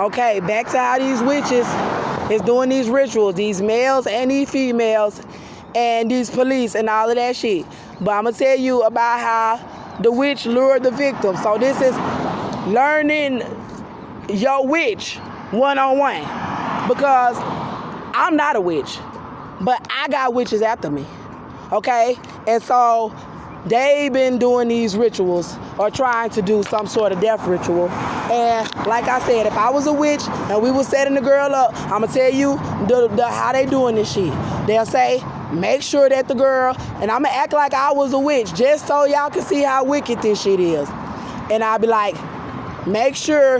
Okay, back to how these witches is doing these rituals, these males and these females, and these police and all of that shit. But I'm gonna tell you about how the witch lured the victim. So this is learning your witch one-on-one, because I'm not a witch, but I got witches after me, okay? And so they been doing these rituals or trying to do some sort of death ritual. And like I said, if I was a witch and we was setting the girl up, I'm gonna tell you how they doing this shit. They'll say, make sure that the girl, and I'm gonna act like I was a witch just so y'all can see how wicked this shit is. And I'll be like, make sure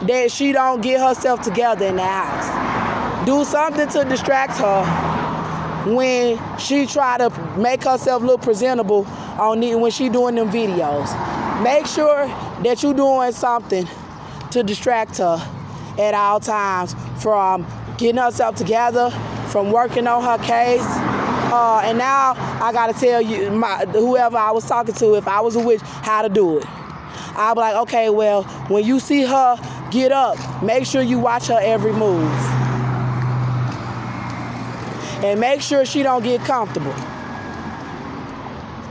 that she don't get herself together in the house. Do something to distract her when she try to make herself look presentable when she doing them videos. Make sure that you doing something to distract her at all times from getting herself together, from working on her case. And now I gotta tell you, whoever I was talking to, if I was a witch, how to do it. I'll be like, okay, well, when you see her get up, make sure you watch her every move. And make sure she don't get comfortable.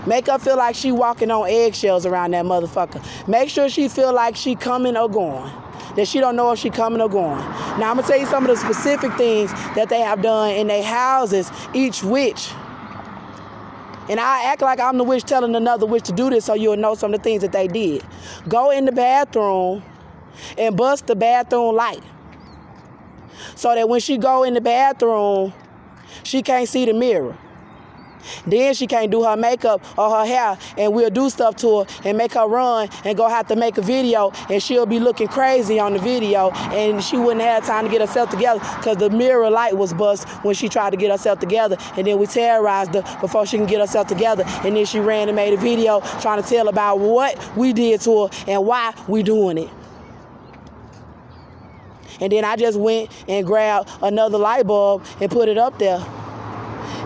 Make her feel like she walking on eggshells around that motherfucker. Make sure she feel like she coming or going. That she don't know if she coming or going. Now I'm gonna tell you some of the specific things that they have done in their houses, each witch. And I act like I'm the witch telling another witch to do this so you'll know some of the things that they did. Go in the bathroom and bust the bathroom light. So that when she go in the bathroom, she can't see the mirror. Then she can't do her makeup or her hair, and we'll do stuff to her and make her run and go have to make a video, and she'll be looking crazy on the video, and she wouldn't have time to get herself together because the mirror light was bust when she tried to get herself together, and then we terrorized her before she can get herself together, and then she ran and made a video trying to tell about what we did to her and why we doing it. And then I just went and grabbed another light bulb and put it up there.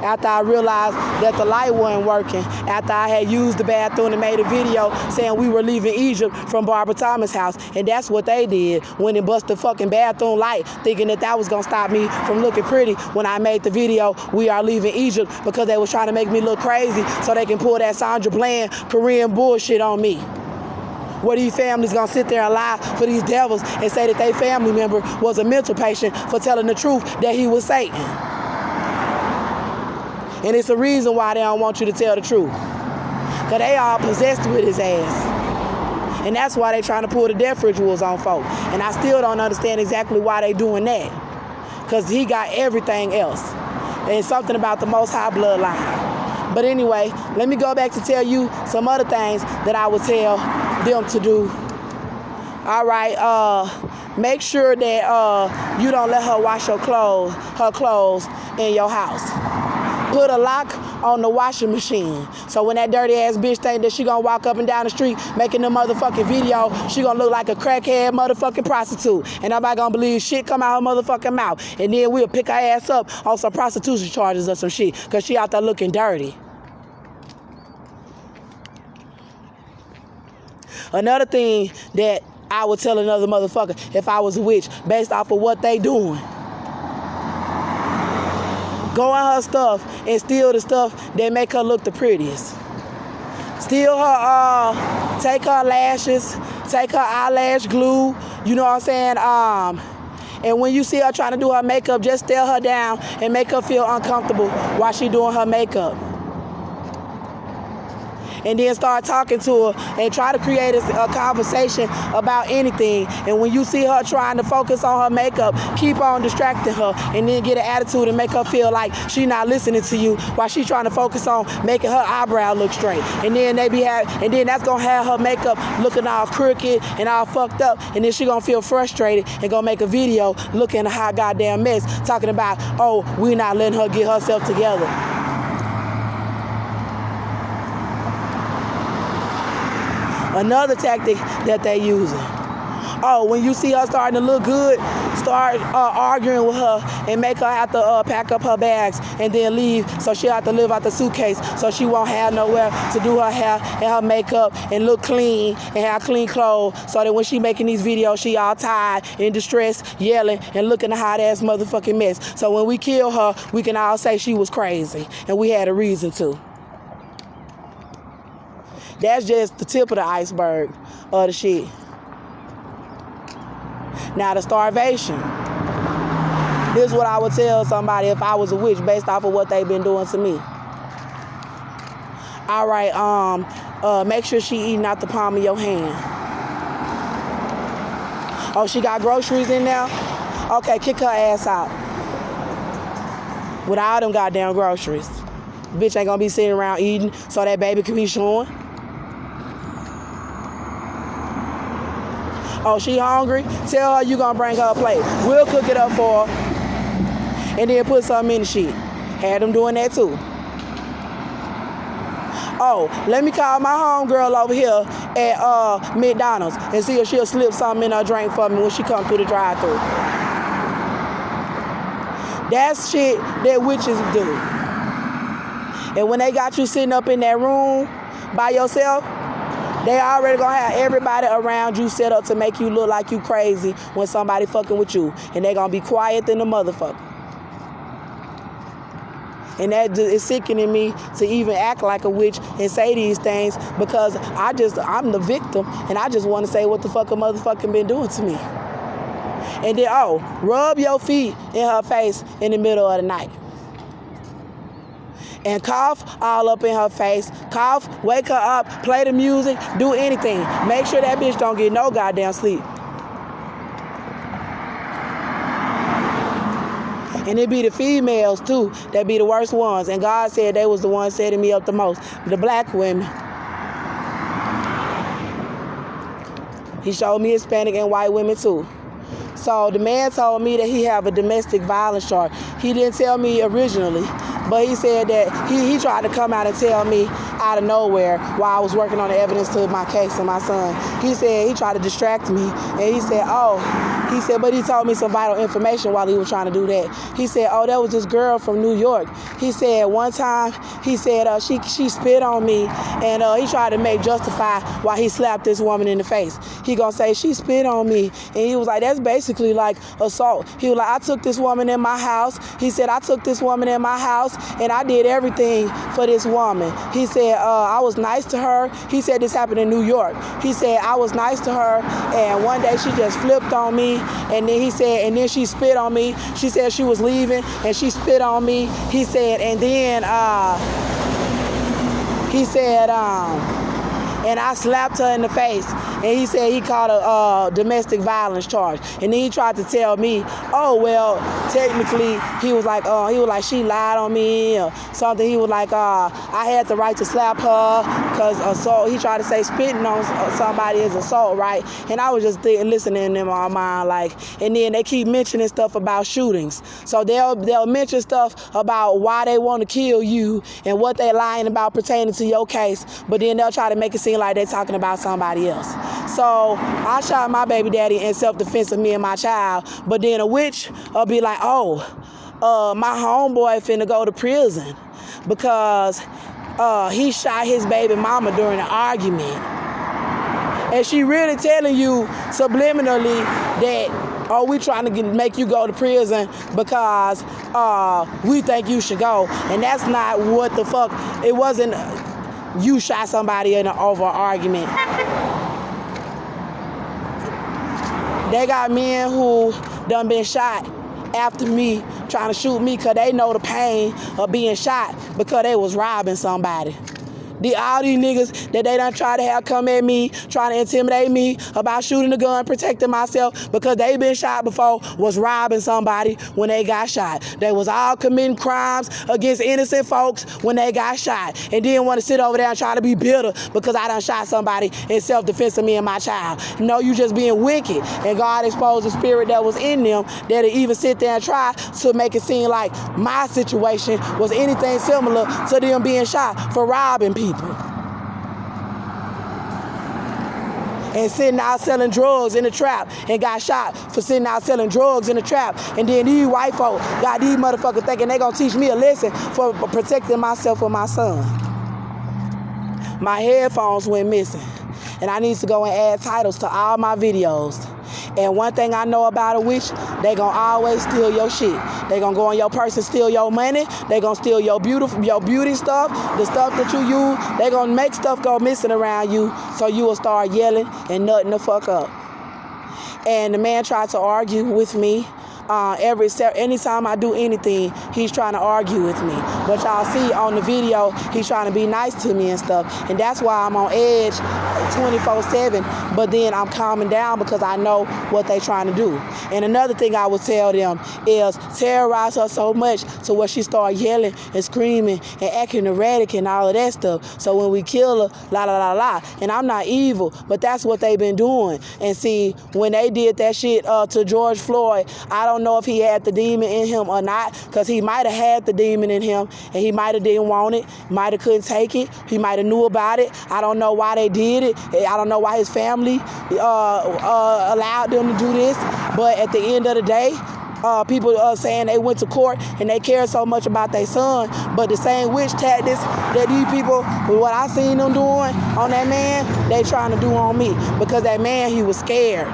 After I realized that the light wasn't working, after I had used the bathroom and made a video saying we were leaving Egypt from Barbara Thomas' house, and that's what they did, went and busted the fucking bathroom light, thinking that that was gonna stop me from looking pretty when I made the video, we are leaving Egypt, because they was trying to make me look crazy so they can pull that Sandra Bland Korean bullshit on me. Where these families gonna sit there and lie for these devils and say that their family member was a mental patient for telling the truth that he was Satan. And it's a reason why they don't want you to tell the truth. Because they all possessed with his ass. And that's why they trying to pull the death rituals on folk. And I still don't understand exactly why they doing that. Because he got everything else. And something about the Most High bloodline. But anyway, let me go back to tell you some other things that I would tell them to do. All right, make sure that you don't let her wash her clothes in your house. Put a lock on the washing machine. So when that dirty ass bitch think that she gonna walk up and down the street making the motherfucking video, she gonna look like a crackhead motherfucking prostitute. And nobody gonna believe shit come out her motherfucking mouth. And then we'll pick her ass up on some prostitution charges or some shit, cause she out there looking dirty. Another thing that I would tell another motherfucker if I was a witch, based off of what they doing. Go in her stuff and steal the stuff that make her look the prettiest. Steal her, take her lashes, take her eyelash glue, you know what I'm saying? And when you see her trying to do her makeup, just stare her down and make her feel uncomfortable while she doing her makeup. And then start talking to her and try to create a conversation about anything. And when you see her trying to focus on her makeup, keep on distracting her, and then get an attitude and make her feel like she not listening to you while she's trying to focus on making her eyebrow look straight. And then and then that's gonna have her makeup looking all crooked and all fucked up. And then she gonna feel frustrated and gonna make a video looking a hot goddamn mess, talking about, oh, we not letting her get herself together. Another tactic that they using. Oh, when you see her starting to look good, start arguing with her and make her have to pack up her bags and then leave, so she'll have to live out the suitcase, so she won't have nowhere to do her hair and her makeup and look clean and have clean clothes, so that when she making these videos, she all tired, in distress, yelling and looking a hot ass motherfucking mess. So when we kill her, we can all say she was crazy and we had a reason to. That's just the tip of the iceberg of the shit. Now the starvation. This is what I would tell somebody if I was a witch based off of what they've been doing to me. All right, make sure she eating out the palm of your hand. Oh, she got groceries in there? Okay, kick her ass out. With all them goddamn groceries. Bitch ain't gonna be sitting around eating so that baby can be showing. Oh, she hungry? Tell her you gonna bring her a plate. We'll cook it up for her. And then put something in the shit. Had them doing that too. Oh, let me call my homegirl over here at McDonald's and see if she'll slip something in her drink for me when she come through the drive-thru. That's shit that witches do. And when they got you sitting up in that room by yourself, they already gonna have everybody around you set up to make you look like you crazy when somebody fucking with you. And they gonna be quiet than the motherfucker. And that is sickening me to even act like a witch and say these things, because I'm the victim and I just want to say what the fuck a motherfucking been doing to me. And then, rub your feet in her face in the middle of the night. And cough all up in her face. Cough, wake her up, play the music, do anything. Make sure that bitch don't get no goddamn sleep. And it be the females too that be the worst ones. And God said they was the ones setting me up the most. The black women. He showed me Hispanic and white women too. So the man told me that he have a domestic violence charge. He didn't tell me originally, but he said that he tried to come out and tell me out of nowhere while I was working on the evidence to my case and my son. He said he tried to distract me, and he said, but he told me some vital information while he was trying to do that. He said, that was this girl from New York. He said one time, he said she spit on me, and he tried to justify why he slapped this woman in the face. He gonna say she spit on me, and he was like, that's basically like assault. He was like, I took this woman in my house. He said, I took this woman in my house, and I did everything for this woman. He said, I was nice to her. He said this happened in New York. He said, I was nice to her, and one day she just flipped on me, and then he said, and then she spit on me. She said she was leaving, and she spit on me. He said, and then, and I slapped her in the face. And he said he caught a domestic violence charge. And then he tried to tell me, technically, he was like, she lied on me or something. He was like, I had the right to slap her because assault. He tried to say spitting on somebody is assault, right? And I was just listening in my mind, and then they keep mentioning stuff about shootings. So they'll mention stuff about why they want to kill you and what they lying about pertaining to your case, but then they'll try to make it seem like they're talking about somebody else. So I shot my baby daddy in self-defense of me and my child, but then a witch will be like, my homeboy finna go to prison because he shot his baby mama during an argument. And she really telling you subliminally that, we trying to make you go to prison because we think you should go. And that's not what the fuck. It wasn't you shot somebody in an over argument. They got men who done been shot after me trying to shoot me because they know the pain of being shot because they was robbing somebody. All these niggas that they done try to have come at me, trying to intimidate me about shooting a gun, protecting myself because they been shot before, was robbing somebody when they got shot. They was all committing crimes against innocent folks when they got shot, and didn't want to sit over there and try to be bitter because I done shot somebody in self-defense of me and my child. No, you just being wicked, and God exposed the spirit that was in them that'll even sit there and try to make it seem like my situation was anything similar to them being shot for robbing people. and sitting out selling drugs in the trap and got shot for sitting out selling drugs in the trap. And then these white folk got these motherfuckers thinking they gonna teach me a lesson for protecting myself or my son. My headphones went missing, and I need to go and add titles to all my videos. And one thing I know about a witch, they gonna always steal your shit. They gonna go on your purse and steal your money. They gonna steal your beauty stuff, the stuff that you use. They gonna make stuff go missing around you, so you will start yelling and nutting the fuck up. And the man tried to argue with me. Anytime I do anything, he's trying to argue with me. But y'all see on the video, he's trying to be nice to me and stuff. And that's why I'm on edge 24/7. But then I'm calming down because I know what they're trying to do. And another thing I would tell them is terrorize her so much to where she start yelling and screaming and acting erratic and all of that stuff. So when we kill her, la la la la. And I'm not evil, but that's what they've been doing. And see, when they did that shit to George Floyd, I don't know if he had the demon in him or not, because he might have had the demon in him and he might have didn't want it, might have couldn't take it, he might have knew about it. I don't know why they did it. I don't know why his family allowed them to do this. But at the end of the day, people are saying they went to court and they care so much about their son, but the same witch tactics that these people, what I seen them doing on that man, they trying to do on me, because that man, he was scared.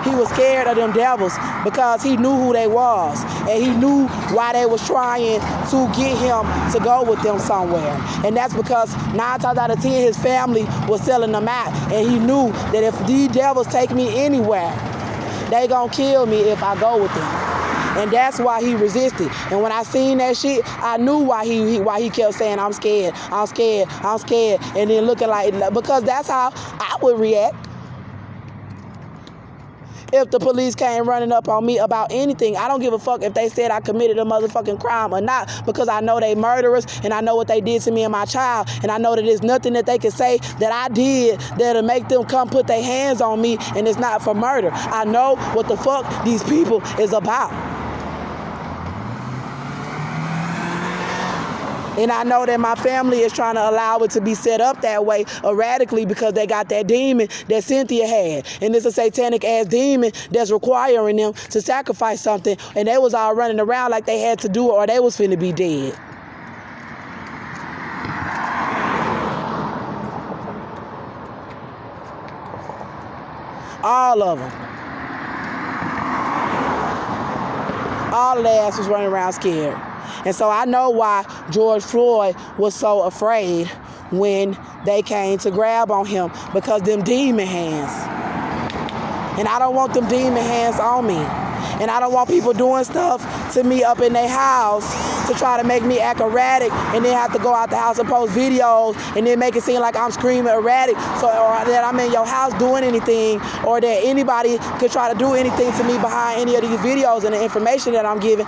He was scared of them devils because he knew who they was, and he knew why they was trying to get him to go with them somewhere. And that's because 9 times out of 10 his family was selling them out, and he knew that if these devils take me anywhere, they gonna kill me if I go with them. And that's why he resisted. And when I seen that shit, I knew why he kept saying, I'm scared, I'm scared, I'm scared, and then looking like, because that's how I would react. If the police came running up on me about anything, I don't give a fuck if they said I committed a motherfucking crime or not, because I know they murderers and I know what they did to me and my child, and I know that there's nothing that they can say that I did that'll make them come put their hands on me, and it's not for murder. I know what the fuck these people is about. And I know that my family is trying to allow it to be set up that way erratically because they got that demon that Cynthia had. And it's a satanic ass demon that's requiring them to sacrifice something. And they was all running around like they had to do it or they was finna be dead. All of them. All of their ass was running around scared. And so I know why George Floyd was so afraid when they came to grab on him, because them demon hands. And I don't want them demon hands on me. And I don't want people doing stuff to me up in their house to try to make me act erratic and then have to go out the house and post videos and then make it seem like I'm screaming erratic, so or that I'm in your house doing anything, or that anybody could try to do anything to me behind any of these videos and the information that I'm giving.